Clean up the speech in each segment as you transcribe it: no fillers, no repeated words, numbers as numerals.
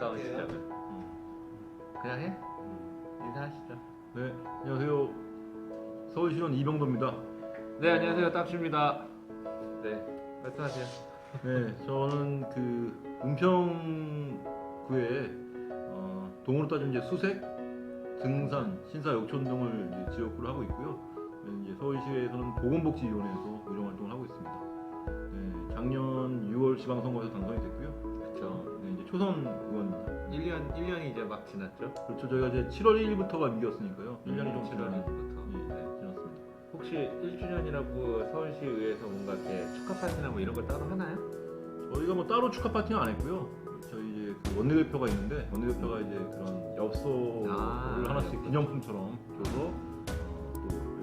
가까운 시점에 그냥 해? 인사하시죠. 네, 안녕하세요. 서울시의원 이병도입니다. 네, 안녕하세요. 딱씨입니다. 네, 말씀하세요. 네, 저는 그 은평구에 동으로 따지면 이제 수색, 등산, 신사, 역촌 등을 이제 지역구로 하고 있고요. 네, 이제 서울시에서는 보건복지위원회에서 이런 활동을 하고 있습니다. 네, 작년 6월 지방선거에서 당선이 됐고요. 그렇죠. 네, 이제 초선 의원입니다. 1년이 이제 막 지났죠. 그렇죠. 저희가 이제 7월 1일부터가 민기였으니까요. 1년이 좀 7월 지난 1일부터. 예, 지났습니다. 혹시 1주년이라고 서울시의회에서 뭔가 이렇게 축하 파티나 뭐 이런 걸 따로 하나요? 저희가 뭐 따로 축하 파티는 안 했고요. 저희 이제 그 원내대표가 있는데 원내대표가 이제 그런 엽서를 하나씩 엽서. 기념품처럼 줘서 또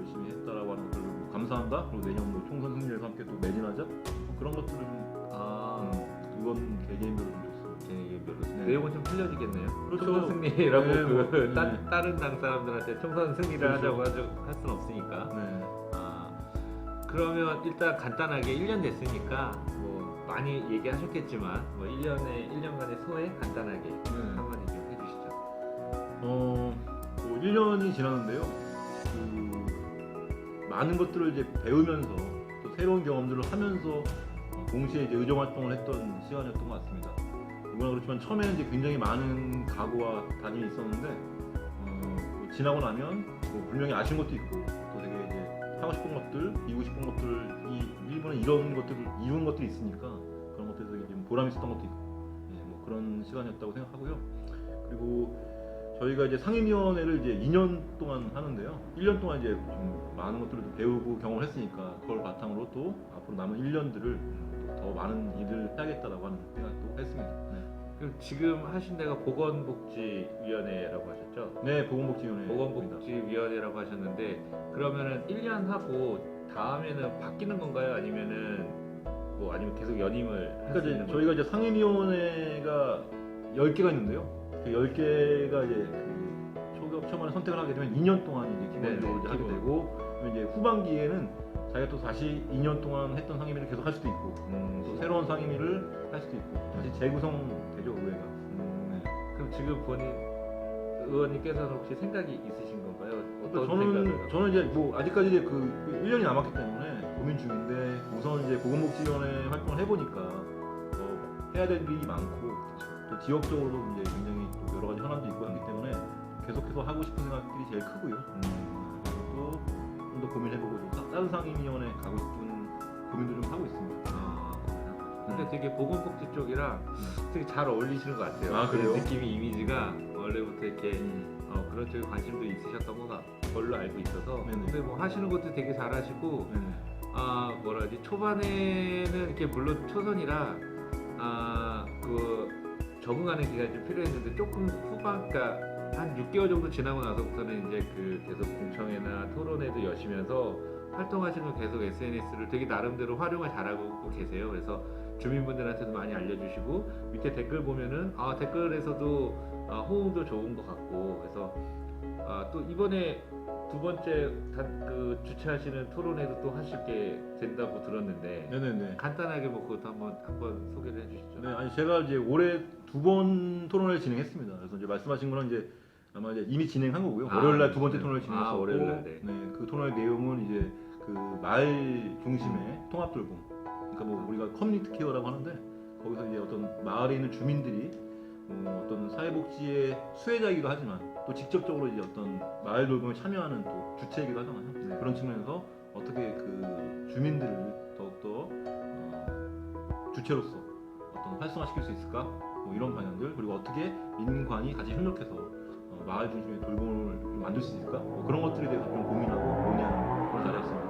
열심히 했다라고 하는 것들을 뭐 감사한다. 그리고 내년 뭐 총선 승리에서 함께 또 매진하자. 뭐 그런 것들을 좀 의원 개개인별로 좀 줬습니다. 개개인별로. 네. 내용은 좀 틀려지겠네요. 그렇죠. 총선 승리라고 네, 뭐, 네. 다른 당 사람들한테 총선 승리를 그렇죠. 하자고 할 수는 없으니까. 네. 그러면 일단 간단하게 1년 됐으니까 뭐 많이 얘기하셨겠지만 뭐 1년간의 소회 간단하게 한마디 좀 해주시죠. 뭐 1년이 지났는데요. 그 많은 것들을 이제 배우면서 또 새로운 경험들을 하면서 동시에 이제 의정 활동을 했던 시간이었던 것 같습니다. 누구나 그렇지만 처음에는 이제 굉장히 많은 각오와 다짐이 있었는데 뭐 지나고 나면 뭐 분명히 아쉬운 것도 있고 또 되게 이제 하고 싶은 것들, 이루고 싶은 것들, 일본에 이런 것들을 이룬 것들이 있으니까 그런 것들에서 이제 보람이 있었던 것도 있고 뭐 그런 시간이었다고 생각하고요. 그리고 저희가 이제 상임위원회를 이제 2년 동안 하는데요. 1년 동안 이제 좀 많은 것들을 좀 배우고 경험을 했으니까 그걸 바탕으로 또 앞으로 남은 1년들을 더 많은 일을 해야겠다라고 하는 생각도 했습니다. 그럼 지금 하신 데가 보건복지위원회라고 하셨죠? 네, 보건복지위원회. 보건복지위원회라고 하셨는데 그러면은 1년 하고 다음에는 바뀌는 건가요? 아니면은 아니면 계속 연임을 할 수 그러니까 있는 이제 저희가 이제 상임위원회가 10개가 있는데요. 그 10개가 이제 그 초반에 선택을 하게 되면 2년 동안 이제 기본적으로 이제 하게 되고 그러면 이제 후반기에는 자기가 또 다시 2년 동안 했던 상임위를 계속 할 수도 있고 또 새로운 상임위를 할 수도 있고 다시 재구성되죠 의회가. 네. 그럼 지금 본인 의원님께서는 혹시 생각이 있으신 건가요? 어떤 그러니까 저는 이제 뭐 아직까지 이제 그 1년이 남았기 때문에 고민 중인데 우선 이제 보건복지위원회 활동을 해보니까 해야 될 일이 많고 또 지역적으로도 이제 굉장히 또 여러 가지 현안도 있고 하기 때문에 계속해서 하고 싶은 생각들이 제일 크고요. 그리고 또 좀 더 고민해보고 좀 다른 상임위원회 가고 싶은 고민도 좀 하고 있습니다. 근데 되게 보건복지 쪽이랑 되게 잘 어울리시는 것 같아요. 아, 그래요? 느낌이 이미지가 원래부터 이렇게 그런 쪽에 관심도 있으셨던 걸로 알고 있어서 네네. 근데 뭐 하시는 것도 되게 잘하시고 네네. 뭐라지 초반에는 이렇게 물론 초선이라 그 적응하는 기간이 좀 필요했는데 조금 후반 그러니까 한 6개월 정도 지나고 나서부터는 이제 그 계속 공청회나 토론회도 여시면서 활동하시는 계속 SNS를 되게 나름대로 활용을 잘하고 계세요. 그래서 주민분들한테도 많이 알려주시고 밑에 댓글 보면은 댓글에서도 호응도 좋은 것 같고 그래서 또 이번에 두 번째 그 주최하시는 토론회도 또 하시게 된다고 들었는데 네네네. 간단하게 뭐 그것도 한번 소개를 해주시죠. 네, 아니 제가 이제 올해 2번 토론회를 진행했습니다. 그래서 이제 말씀하신 거는 이제 아마 이제 이미 진행한 거고요. 월요일날 두 번째 토론회를 진행했었고, 월요일날, 네. 그 토론회 내용은 이제 그 마을 중심의 통합 돌봄. 그러니까 뭐 우리가 커뮤니티 케어라고 하는데 거기서 이제 어떤 마을에 있는 주민들이 어떤 사회복지의 수혜자이기도 하지만 또 직접적으로 이제 어떤 마을 돌봄에 참여하는 또 주체이기도 하잖아요. 네. 그런 측면에서 어떻게 그 주민들을 더욱더 주체로서 어떤 활성화시킬 수 있을까? 뭐 이런 방향들 그리고 어떻게 민관이 같이 협력해서 마을 중심의 돌봄을 좀 만들 수 있을까? 뭐 그런 것들에 대해서 좀 고민하고 논의하는 그런 자리였습니다.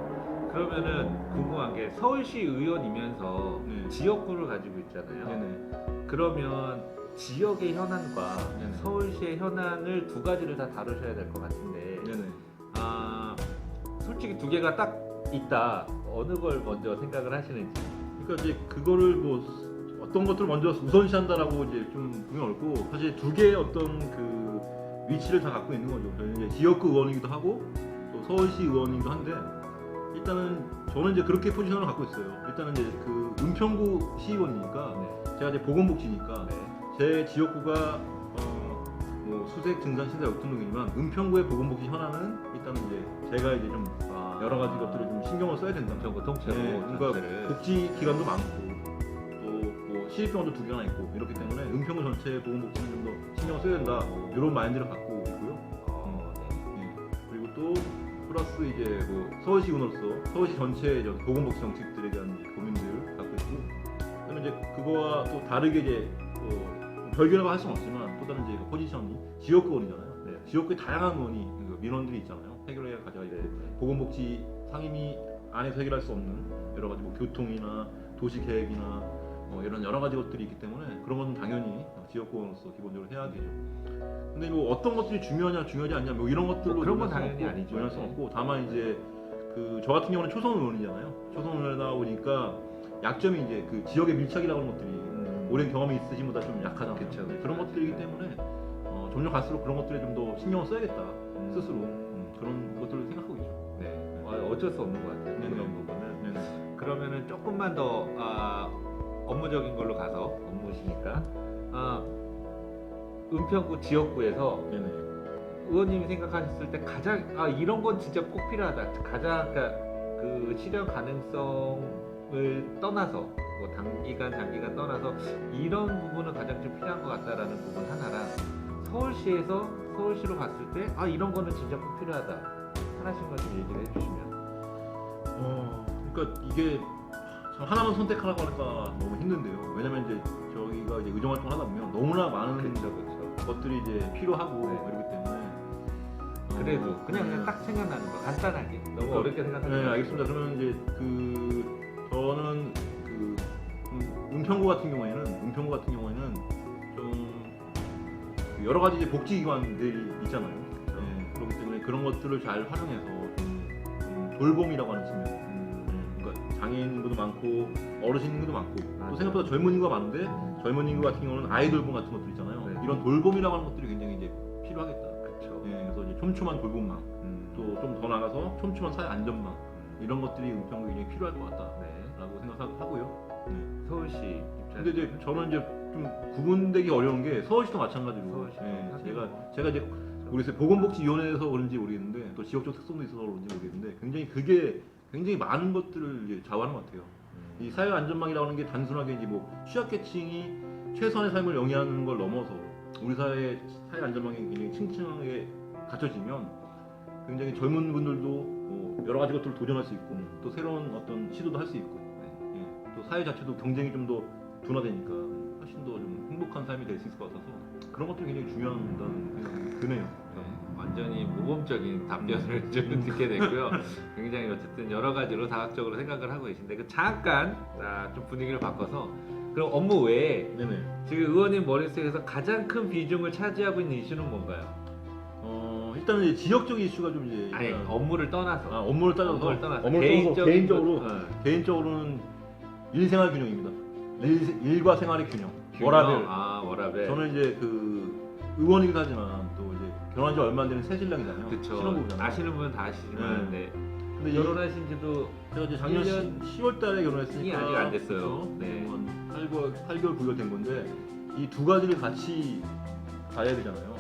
그러면은 궁금한 게 서울시 의원이면서 네. 지역구를 가지고 있잖아요. 네네. 그러면 지역의 현안과 네네. 서울시의 현안을 두 가지를 다 다루셔야 될 것 같은데 네네. 솔직히 두 개가 딱 있다. 어느 걸 먼저 생각을 하시는지. 그러니까 이제 그거를 뭐 어떤 것들을 먼저 우선시한다라고 이제 좀 보기 어렵고 사실 두 개의 어떤 그 위치를 다 갖고 있는 거죠. 저는 이제 지역구 의원이기도 하고 또 서울시 의원이기도 한데 일단은 저는 이제 그렇게 포지션을 갖고 있어요. 일단은 이제 그 은평구 시의원이니까 네. 제가 이제 보건복지니까 네. 제 지역구가 뭐 수색, 증산, 신사, 역등록이지만 은평구의 보건복지 현안은 일단 이제 제가 이제 좀 여러 가지 것들을 좀 신경을 써야 된다. 전국 통째로 그러니까 전체를. 복지 기관도 많고 또 뭐 시립병원도 2개나 있고 이렇기 때문에 은평구 전체 보건복지는 좀 더 신경을 써야 된다. 이런 마인드를 갖고 있고요. 네. 그리고 또 플러스 이제 뭐 서울시군으로서 서울시 전체의 보건복지 정책들에 대한 고민들을 갖고 있고, 그러면 이제 그거와 또 다르게 이제 별개라고 할 수는 없지만 또 다른 이제 포지션이 지역구원이잖아요. 네. 지역구에 다양한 의원이 민원들이 있잖아요. 해결해야 가져야 될 보건복지 상임위 안에서 해결할 수 없는 여러 가지 뭐 교통이나 도시 계획이나 이런 여러 가지 것들이 있기 때문에 그런 건 당연히 지역구원으로서 기본적으로 해야 되죠. 근데 뭐 어떤 것들이 중요하지 않냐 뭐 이런 것들로 그런 건 논할 수는 당연히 없고, 아니죠. 논할 수는 없고, 다만 이제 저 같은 경우는 초선 의원이잖아요. 초선 의원이다 보니까 약점이 이제 그 지역의 밀착이라고 하는 것들이 오랜 경험이 있으신 분보다 좀 약하잖아요. 그쵸. 네, 그런 것들이기 때문에 점점 갈수록 그런 것들에 좀 더 신경을 써야겠다 스스로 그런 것들을 생각하고 있죠. 네. 어쩔 수 없는 것 같아요. 네네. 그런 부분은. 네네. 그러면은 조금만 더 업무적인 걸로 가서 업무시니까 은평구 지역구에서 네네. 의원님이 생각하셨을 때 가장 이런 건 진짜 꼭 필요하다. 가장 그러니까 그 실현 가능성을 떠나서 뭐 단기간 장기간 떠나서 이런 부분은 가장 좀 필요한 것 같다라는 부분 하나랑 서울시로 봤을 때 이런 거는 진짜 꼭 필요하다. 하나씩만 좀 얘기를 해주시면. 그러니까 이게 참 하나만 선택하라고 하니까 너무 힘든데요. 왜냐면 이제 저희가 이제 의정 활동을 하다 보면 너무나 많은 그렇죠. 것들이 이제 필요하고 네. 이러기 때문에 그래도 그냥 딱 생각나는 거 간단하게 너무 그러니까, 어렵게 생각하지 네, 마시고. 알겠습니다. 그러면 이제 저는 은평구 같은 경우에는 좀 여러 가지 이제 복지기관들이 있잖아요. 네, 그렇기 때문에 그런 것들을 잘 활용해서 돌봄이라고 하는 측면, 그러니까 장애인분도 많고 어르신분도 많고 맞아요. 또 생각보다 젊은 인구가 많은데 젊은 인구 같은 경우는 아이 돌봄 같은 것들 있잖아요. 네. 이런 돌봄이라고 하는 것들이 굉장히 이제 필요하겠다. 그렇죠. 예, 그래서 이제 촘촘한 돌봄망, 또 좀 더 나가서 촘촘한 사회 안전망 이런 것들이 은평구에 굉장히 필요할 것 같다라고 네. 생각하고요. 서울시 입장. 근데 이제 저는 이제 좀 구분되기 어려운 게 서울시도 마찬가지로 서울시도 제가 이제 모르겠어요. 보건복지위원회에서 그런지 모르겠는데 또 지역적 특성도 있어서 그런지 모르겠는데 그게 굉장히 많은 것들을 이제 좌우하는 것 같아요. 이 사회 안전망이라고 하는 게 단순하게 이제 뭐 취약계층이 최선의 삶을 영위하는 걸 넘어서 우리 사회 안전망이 굉장히 층층하게 갖춰지면 굉장히 젊은 분들도 여러 가지 것들을 도전할 수 있고 또 새로운 어떤 시도도 할 수 있고 또 사회 자체도 경쟁이 좀 더 둔화되니까 훨씬 더 좀 행복한 삶이 될 수 있을 것 같아서 그런 것들이 굉장히 중요하다는 생각이 드네요. 완전히 모범적인 답변을 좀 듣게 됐고요. 굉장히 어쨌든 여러 가지로 다각적으로 생각을 하고 계신데 잠깐 좀 분위기를 바꿔서 그럼 업무 외에 네네. 지금 의원님 머릿속에서 가장 큰 비중을 차지하고 있는 이슈는 뭔가요? 일단은 이제 지역적 이슈가 좀 이제 아니 업무를 떠나서 업무를 따져서 개인적으로 개인적으로는 일생활 균형입니다. 일과 생활의 균형. 워라밸. 워라밸. 저는 이제 의원이긴 하지만 또 이제 결혼한 지 얼마 안 되는 새신랑이잖아요. 그쵸. 신혼부부잖아요. 아시는 분은 다 아시지만 네. 근데 결혼하신 지도 제가 이제 작년 1년 10월달에 결혼했으니까 이 아직 안 됐어요. 그쵸? 네. 한 8개월 9개월 된 건데 이 두 가지를 같이 가야 되잖아요.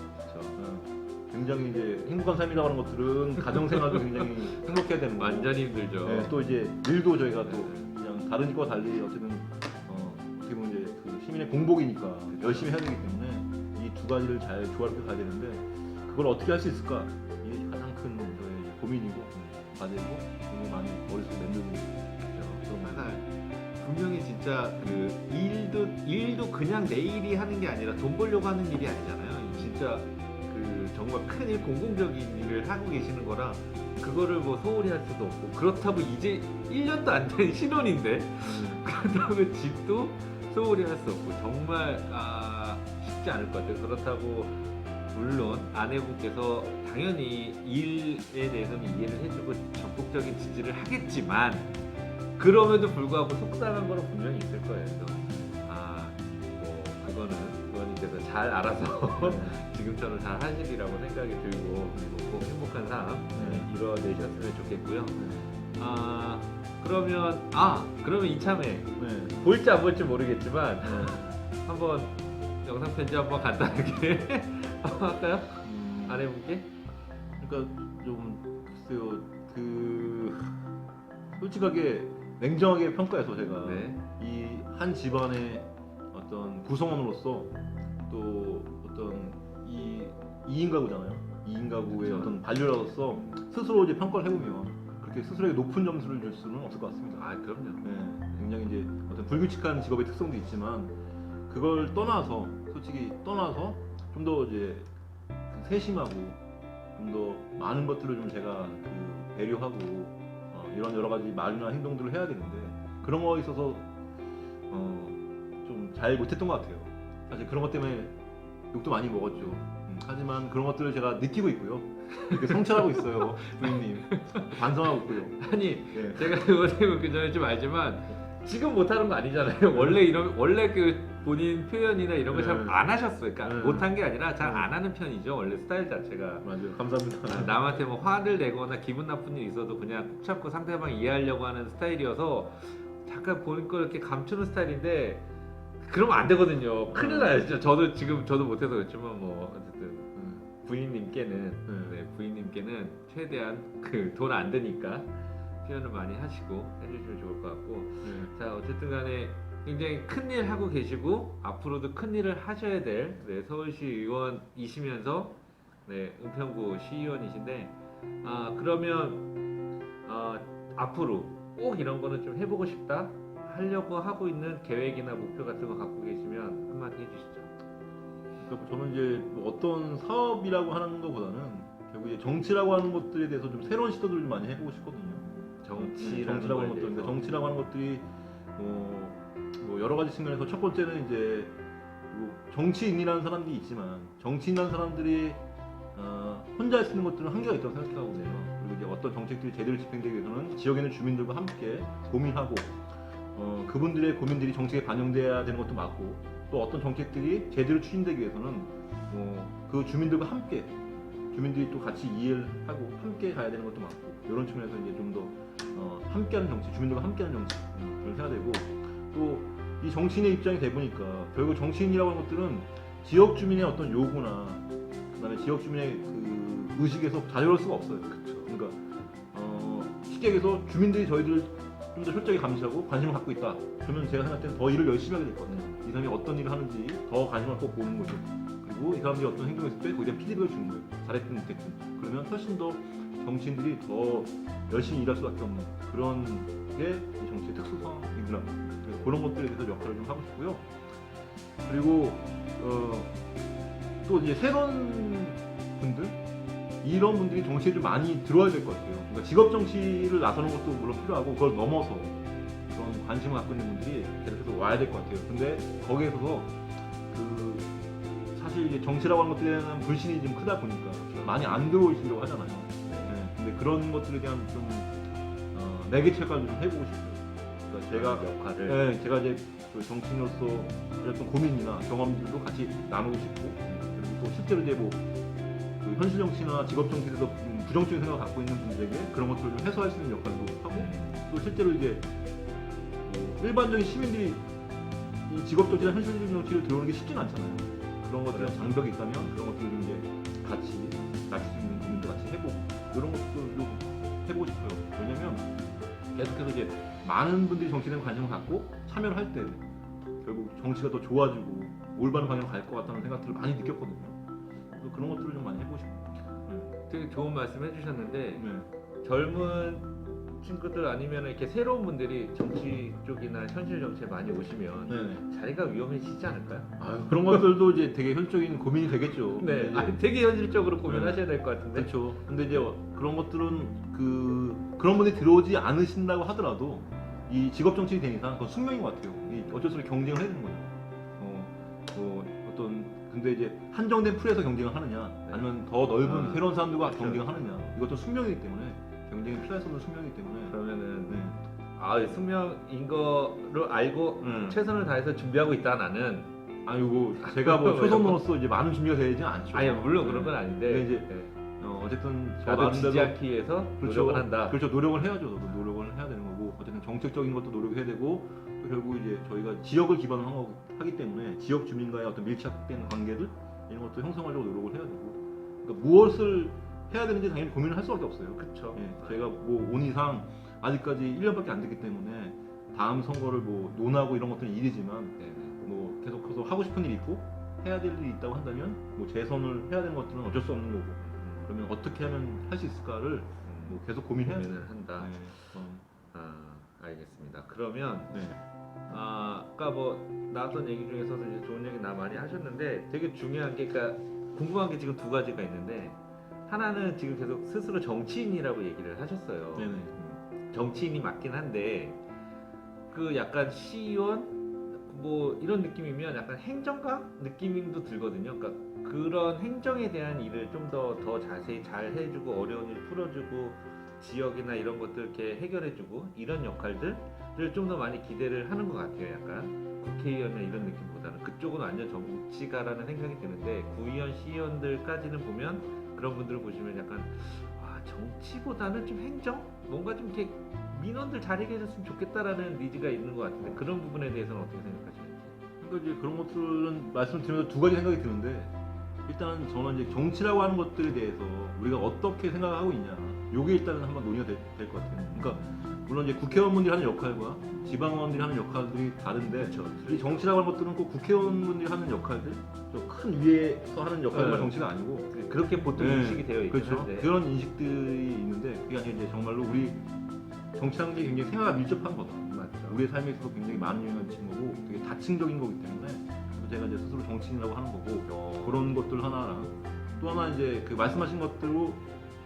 굉장히 이제 행복한 삶이라고 하는 것들은 가정생활도 굉장히 행복해야 되는 거고 완전히 힘들죠. 네, 또 이제 일도 저희가 또 그냥 다른 집과 달리 어쨌든 어떻게 보면 이제 시민의 공복이니까 열심히 해야 되기 때문에 이 두 가지를 잘 조화롭게 가야 되는데 그걸 어떻게 할 수 있을까 이게 가장 큰 저의 고민이고 과제고 굉장히 많이 머릿속에 맴돌고 있죠. 분명히 진짜 일도 그냥 내일이 하는 게 아니라 돈 벌려고 하는 일이 아니잖아요. 진짜 정말 큰일 공공적인 일을 하고 계시는 거라 그거를 뭐 소홀히 할 수도 없고 그렇다고 이제 1년도 안 된 신혼인데 그렇다고 집도 소홀히 할 수 없고 정말 쉽지 않을 것 같아요. 그렇다고 물론 아내분께서 당연히 일에 대해서는 이해를 해주고 적극적인 지지를 하겠지만 그럼에도 불구하고 속상한 거는 분명히 있을 거예요. 그래서 뭐 그거는 의원님께서 잘 알아서 지금처럼 잘 하시리라고 생각이 들고 그리고 꼭 행복한 삶 이뤄내셨으면 좋겠고요. 그러면 이참에 볼지 안 볼지 모르겠지만 한번 영상 편지 한번 간단하게 할까요? 아내분께? 그러니까 좀 글쎄요, 솔직하게 냉정하게 평가해서 제가 네. 이 한 집안의 어떤 구성원으로서 또 어떤 이 2인 가구잖아요. 2인 가구의 그렇죠. 어떤 반려자로서 스스로 이제 평가를 해보면 그렇게 스스로에게 높은 점수를 줄 수는 없을 것 같습니다. 아 그럼요. 네, 굉장히 이제 어떤 불규칙한 직업의 특성도 있지만 그걸 떠나서 솔직히 떠나서 좀 더 이제 세심하고 좀 더 많은 것들을 좀 제가 배려하고 이런 여러 가지 말이나 행동들을 해야 되는데 그런 거에 있어서 좀 잘 못했던 것 같아요. 사실 그런 것 때문에 욕도 많이 먹었죠. 하지만 그런 것들을 제가 느끼고 있고요. 이렇게 성찰하고 있어요, 부인님. 반성하고 있고요. 아니 네. 제가 의원님은 그 전에 좀 알지만 지금 못하는 거 아니잖아요. 원래 그 본인 표현이나 이런 거 잘 네. 안 하셨어요. 그러니까 네. 못한 게 아니라 잘 네. 안 하는 편이죠. 원래 스타일 자체가. 맞아요. 감사합니다. 남한테 뭐 화를 내거나 기분 나쁜 일 있어도 그냥 꾹 참고 상대방 이해하려고 하는 스타일이어서 잠깐 보는 걸 이렇게 감추는 스타일인데 그러면 안 되거든요. 큰일 나요. 진짜 저도 못해서 그렇지만 뭐 어쨌든 부인님께는 네, 부인님께는 최대한 그 돈 안 드니까 표현을 많이 하시고 해주시면 좋을 것 같고 자 어쨌든 간에 굉장히 큰일 하고 계시고 앞으로도 큰일을 하셔야 될 네, 서울시 의원이시면서 네, 은평구 시의원이신데 그러면 앞으로 꼭 이런 거는 좀 해보고 싶다 하려고 하고 있는 계획이나 목표 같은 거 갖고 계시면 한마디 해주시죠. 그러니까 저는 이제 뭐 어떤 사업이라고 하는 것보다는 결국 이제 정치라고 하는 것들에 대해서 좀 새로운 시도들을 좀 많이 해보고 싶거든요. 정치라고 하는 것들, 그러니까 정치라고 하는 것들이 뭐 여러 가지 측면에서 첫 번째는 이제 뭐 정치인이라는 사람들이 있지만 정치인이라는 사람들이 혼자 할 수 있는 것들은 한계가 있다고 생각하거든요. 그리고 이제 어떤 정책들이 제대로 집행되기 위해서는 지역에 있는 주민들과 함께 고민하고 그분들의 고민들이 정책에 반영돼야 되는 것도 맞고 또 어떤 정책들이 제대로 추진되기 위해서는 그 주민들과 함께 주민들이 또 같이 이해를 하고 함께 가야 되는 것도 맞고 이런 측면에서 이제 좀 더 함께하는 정치, 주민들과 함께하는 정치를 해야 되고 또 이 정치인의 입장이 돼 보니까 결국 정치인이라고 하는 것들은 지역 주민의 어떤 요구나 그다음에 지역 주민의 그 의식에서 자유로울 수가 없어요. 그렇죠. 그러니까 쉽게 얘기해서 주민들이 저희들을 좀 더 솔직하게 감시하고 관심을 갖고 있다. 그러면 제가 생각할 때는 더 일을 열심히 하게 될 것 같아요. 이 사람이 어떤 일을 하는지 더 관심을 갖고 보는 거죠. 그리고 이 사람들이 어떤 행동을 했을 때 거기에 대한 피드백을 주는 거예요. 잘했든 못했든. 그러면 훨씬 더 정치인들이 더 열심히 일할 수밖에 없는 그런 게 이 정치의 특수성이구나. 그래서 그런 것들에 대해서 역할을 좀 하고 싶고요. 그리고 또 이제 새로운 분들 이런 분들이 정치에 좀 많이 들어와야 될 것 같아요. 그러니까 직업 정치를 나서는 것도 물론 필요하고 그걸 넘어서 그런 관심을 갖고 있는 분들이 계속해서 와야 될 것 같아요. 근데 거기에서도 사실 이제 정치라고 하는 것들에 대한 불신이 좀 크다 보니까 많이 안 들어오시려고 하잖아요. 네. 근데 그런 것들에 대한 좀 내기체 역할도 좀 해보고 싶어요. 그러니까 제가 역할을 네, 제가 이제 그 정치인으로서 어떤 고민이나 경험들도 같이 나누고 싶고 그리고 또 실제로 이제 그 현실 정치나 직업 정치에서 부정적인 생각을 갖고 있는 분들에게 그런 것들을 좀 해소할 수 있는 역할도 하고 또 실제로 이제 일반적인 시민들이 이 직업 정치나 현실 정치를 들어오는 게 쉽지는 않잖아요. 그런 것들에 대한 장벽이 있다면 그런 것들을 좀 이제 같이 낮출 수 있는 고민도 같이 해보고 이런 것들도 해보고 싶어요. 왜냐면 계속해서 이제 많은 분들이 정치에 대한 관심을 갖고 참여를 할 때 결국 정치가 더 좋아지고 올바른 방향으로 갈 것 같다는 생각들을 많이 느꼈거든요. 그래서 그런 것들을 좀 많이 해보고 싶어요. 되게 좋은 말씀 해주셨는데 네. 젊은 친구들 아니면 이렇게 새로운 분들이 정치 쪽이나 현실 정치에 많이 오시면 네. 자리가 위험해지지 않을까요? 그런 것들도 이제 되게 현실적인 고민이 되겠죠. 네, 근데 이제 되게 현실적으로 고민하셔야 될 것 같은데. 그렇죠. 근데 이제 그런 것들은 그런 분이 들어오지 않으신다고 하더라도 이 직업 정치인이 된 이상 그건 숙명인 것 같아요. 어쩔 수 없이 경쟁을 해야 되는 거예요. 근데 이제 한정된 풀에서 경쟁을 하느냐, 아니면 더 넓은 새로운 사람들과 그렇죠. 경쟁을 하느냐, 이것도 숙명이기 때문에 경쟁이 필요할 수 없는 숙명이기 때문에. 그러면은 네. 숙명인 거를 알고 최선을 다해서 준비하고 있다 나는. 아니고 제가 뭐 초선으로서 이제 많은 준비가 되지는 않죠. 아니 물론 그런 건 아닌데. 근데 이제 어쨌든 저 나도 나름대로 지지 않기 위해서 그렇죠. 노력을 한다. 그렇죠. 노력을 해야죠. 저도 노력을 해야 되는 거고 어쨌든 정책적인 것도 노력해야 되고 또 결국 이제 저희가 지역을 기반으로 하기 때문에 지역 주민과의 어떤 밀착된 관계들 이런 것도 형성하려고 노력을 해야 되고, 그러니까 무엇을 해야 되는지 당연히 고민을 할 수밖에 없어요. 그렇죠. 예, 저희가 뭐 온 이상 아직까지 1년밖에 안 됐기 때문에 다음 선거를 뭐 논하고 이런 것들은 일이지만 네. 뭐 계속해서 하고 싶은 일이 있고 해야 될 일이 있다고 한다면 뭐 재선을 해야 되는 것들은 어쩔 수 없는 거고, 그러면 어떻게 하면 할 수 있을까를 뭐 계속 고민해야 돼요. 고민을 한다. 네. 아, 알겠습니다. 그러면 네. 아까 뭐 나왔던 얘기 중에서도 이제 좋은 얘기 나 많이 하셨는데 되게 중요한 게, 그러니까 궁금한 게 지금 두 가지가 있는데, 하나는 지금 계속 스스로 정치인이라고 얘기를 하셨어요. 네네. 정치인이 맞긴 한데 그 약간 시의원 뭐 이런 느낌이면 약간 행정가 느낌도 들거든요. 그러니까 그런 행정에 대한 일을 좀 더 자세히 잘 해주고 어려운 일 풀어주고 지역이나 이런 것들 이렇게 해결해주고 이런 역할들을 좀 더 많이 기대를 하는 것 같아요. 약간 국회의원이나 이런 느낌보다는 그쪽은 완전 정치가라는 생각이 드는데, 구의원, 시의원들까지는 보면 그런 분들을 보시면 약간 정치보다는 좀 행정? 뭔가 좀 이렇게 민원들 잘 해결했으면 좋겠다라는 니즈가 있는 것 같은데, 그런 부분에 대해서는 어떻게 생각하시는지? 그러니까 이제 그런 것들은 말씀드리면서 두 가지 생각이 드는데, 일단 저는 이제 정치라고 하는 것들에 대해서 우리가 어떻게 생각하고 있냐, 요게 일단은 한번 논의가 될 것 같아요. 그러니까 물론 이제 국회의원분들이 하는 역할과 지방의원들이 하는 역할들이 다른데, 이 정치라고 하는 것들은 꼭 국회의원분들이 하는 역할들, 좀 큰 위에서 하는 역할만 네. 정치가 아니고, 그렇게 보통 네, 인식이 되어 있긴 그렇죠. 한데, 그런 인식들이 있는데, 그게 아니라 이제 정말로 우리 정치라는 게 굉장히 생활과 밀접한 거다. 맞죠. 우리의 삶에 있어서 굉장히 많은 영향을 미치는 거고 되게 다층적인 거기 때문에, 그래서 제가 이제 스스로 정치인이라고 하는 거고, 그런 것들 하나랑 또 하나 이제 그 말씀하신 것들로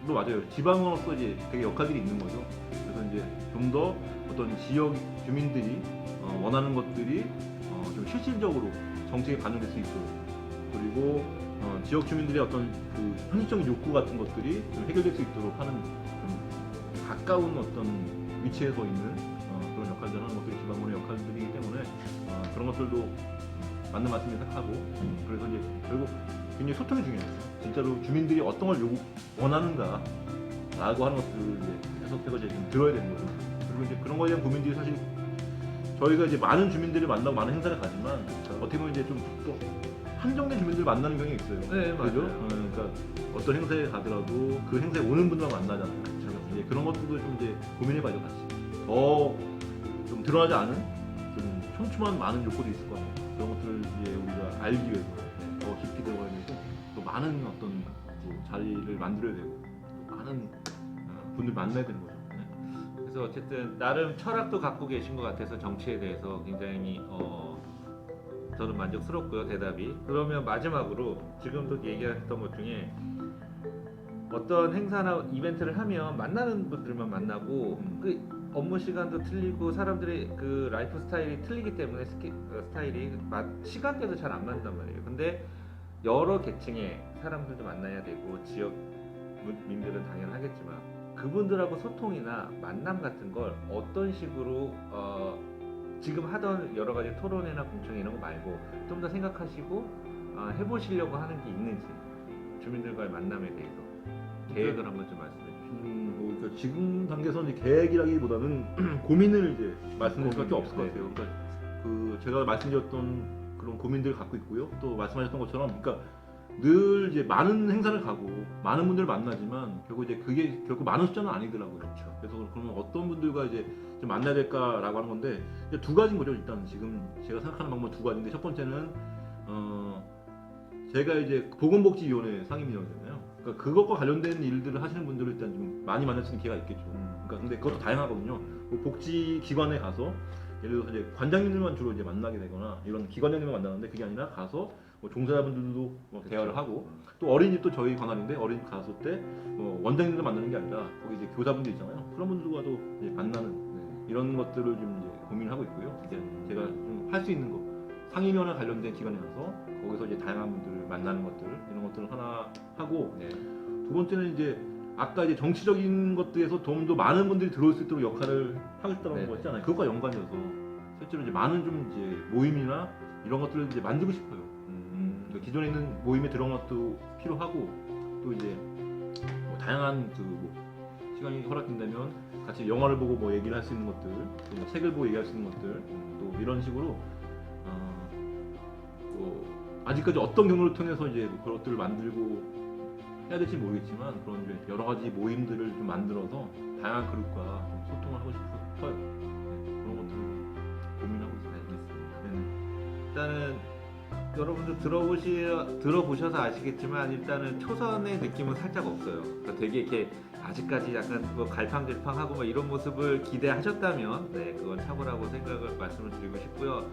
맞아요. 지방으로서 이제 되게 역할들이 있는 거죠. 그래서 이제 좀 더 어떤 지역 주민들이 원하는 것들이 좀 실질적으로 정책에 반영될 수 있도록, 그리고 지역 주민들의 어떤 그 현실적인 욕구 같은 것들이 좀 해결될 수 있도록 하는 좀 가까운 어떤 위치에 서 있는 그런 역할들을 하는 것들이 지방원의 역할들이기 때문에 그런 것들도 맞는 말씀을 생각하고, 그래서 이제 결국 굉장히 소통이 중요해요. 진짜로 주민들이 어떤 걸 원하는가 라고 하는 것들을 이제 계속해서 이제 좀 들어야 되는 거죠. 그리고 이제 그런 거에 대한 고민들이 사실 저희가 이제 많은 주민들을 만나고 많은 행사를 가지만 어떻게 보면 이제 좀 또 한정된 주민들을 만나는 경향이 있어요. 네, 그죠? 맞아요. 그러니까 어떤 행사에 가더라도 그 행사에 오는 분들만 만나잖아요. 이제 그런 것들도 좀 이제 고민해봐야죠, 같이. 더 좀 드러나지 않은 좀 촘촘한 많은 요건도 있을 거 아니에요. 그런 것들을 이제 우리가 알기 위해서 더 깊이 들어가야 되고, 또 많은 어떤 또 자리를 만들어야 되고, 또 많은 분들 만나야 되는 거죠. 네. 그래서 어쨌든 나름 철학도 갖고 계신 것 같아서 정치에 대해서 굉장히 저는 만족스럽고요, 대답이. 그러면 마지막으로 지금도 얘기했던 것 중에 어떤 행사나 이벤트를 하면 만나는 분들만 만나고 그 업무 시간도 틀리고 사람들의 그 라이프 스타일이 틀리기 때문에 스타일이 시간대도 잘 안 맞는단 말이에요. 근데 여러 계층의 사람들도 만나야 되고 지역 민들은 당연하겠지만 그분들하고 소통이나 만남 같은 걸 어떤 식으로 지금 하던 여러 가지 토론회나 공청회 이런 거 말고 좀 더 생각하시고 해보시려고 하는 게 있는지, 주민들과의 만남에 대해서 계획을 한번 좀 말씀해 주시죠. 뭐 그러니까 지금 단계에서는 이제 계획이라기보다는 고민을 이제 말씀드릴 수밖에 없을 것 네. 같아요. 그러니까 그 제가 말씀드렸던 그런 고민들을 갖고 있고요. 또 말씀하셨던 것처럼, 그러니까 늘 이제 많은 행사를 가고 많은 분들을 만나지만 결국 이제 그게 결국 많은 숫자는 아니더라고요. 그렇죠. 그래서 그러면 어떤 분들과 이제 좀 만나야 될까라고 하는 건데, 이제 두 가지인 거죠. 일단 지금 제가 생각하는 방법은 두 가지인데, 첫 번째는 제가 이제 보건복지위원회 상임위원이잖아요. 그러니까 그것과 관련된 일들을 하시는 분들을 일단 좀 많이 만날 수 있는 기회가 있겠죠. 그러니까 근데 그것도 다양하거든요. 뭐 복지기관에 가서 예를 들어서 이제 관장님들만 주로 이제 만나게 되거나 이런 기관장님만 만나는데, 그게 아니라 가서 뭐 종사자분들도 뭐 그렇죠. 대화를 하고, 또 어린이집도 저희 관할인데 어린이집 갔을 때 뭐 원장님들 만나는 게 아니라 거기 이제 교사분들 있잖아요. 그런 분들과도 이제 만나는 이런 것들을 좀 이제 고민하고 있고요. 이제 제가 좀 할 수 있는 거, 상임위원회 관련된 기관에 가서 거기서 이제 다양한 분들을 만나는 것들, 이런 것들을 하나 하고, 네. 두 번째는 이제 아까 이제 정치적인 것들에서 좀 더 많은 분들이 들어올 수 있도록 역할을 하겠다는 네. 거 있잖아요. 그것과 연관해서 실제로 이제 많은 좀 이제 모임이나 이런 것들을 이제 만들고 싶어요. 그러니까 기존에 있는 모임에 들어간 것도 필요하고, 또 이제 뭐 다양한 그 뭐 시간이 허락된다면 같이 영화를 보고 뭐 얘기를 할 수 있는 것들, 또뭐 책을 보고 얘기할 수 있는 것들, 또 이런 식으로 뭐 아직까지 어떤 경로를 통해서 이제 뭐 그런 것들을 만들고 해야 될지 모르겠지만 그런 이제 여러 가지 모임들을 좀 만들어서 다양한 그룹과 좀 소통을 하고 싶어요. 네, 그런 것들을 고민하고 있습니다. 알겠습니다. 일단은 여러분들 들어보셔서 아시겠지만 일단은 초선의 느낌은 살짝 없어요. 그러니까 되게 이렇게 아직까지 약간 뭐 갈팡질팡하고 뭐 이런 모습을 기대하셨다면 네, 그건 참으라고 생각을 말씀을 드리고 싶고요.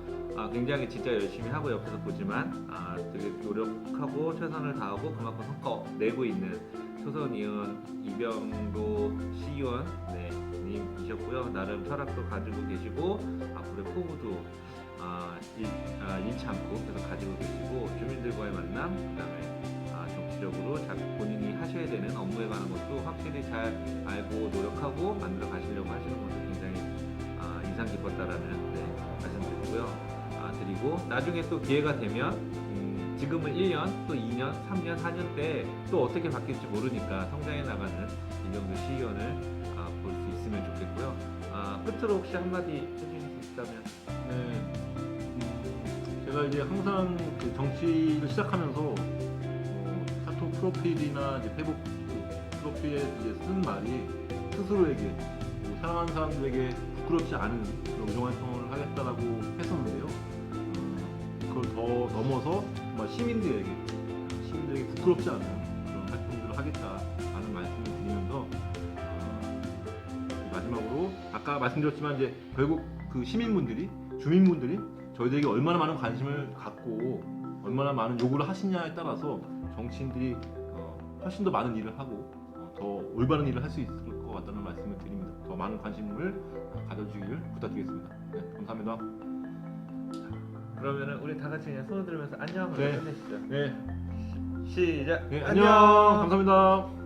굉장히 진짜 열심히 하고 옆에서 보지만 되게 노력하고 최선을 다하고 그만큼 성과 내고 있는 초선위원 이병로 시의원 네, 님이셨고요. 나름 철학도 가지고 계시고 앞으로의 포부도 잃지 않고 계속 가지고 계시고 주민들과의 만남 그다음에 정치적으로 본인이 하셔야 되는 업무에 관한 것도 확실히 잘 알고 노력하고 만들어 가시려고 하시는 것도 굉장히 인상 깊었다라는 네, 말씀드리고요. 드리고 나중에 또 기회가 되면 지금은 1년 또 2년 3년 4년 때 또 어떻게 바뀔지 모르니까 성장해 나가는 이병도 시의원을 볼 수 있으면 좋겠고요. 끝으로 혹시 한마디 해주실 수 있다면 네, 제가 이제 항상 그 정치를 시작하면서 카톡 프로필이나 이제 페이북 프로필에 이제 쓴 말이 스스로에게 그리고 사랑하는 사람들에게 부끄럽지 않은 그런 의정 활동을 하겠다라고 했었는데요. 그걸 더 넘어서 정말 시민들에게 부끄럽지 않은 그런 활동들을 하겠다라는 말씀을 드리면서 마지막으로 아까 말씀드렸지만 이제 결국 그 시민분들이 주민분들이 저희들에게 얼마나 많은 관심을 갖고 얼마나 많은 요구를 하시냐에 따라서 정치인들이 훨씬 더 많은 일을 하고 더 올바른 일을 할 수 있을 것 같다는 말씀을 드립니다. 더 많은 관심을 가져주길 부탁드리겠습니다. 네, 감사합니다. 그러면은 우리 다 같이 그냥 손을 들면서 안녕을 네. 끝내시죠. 네, 시작. 네, 안녕. 감사합니다.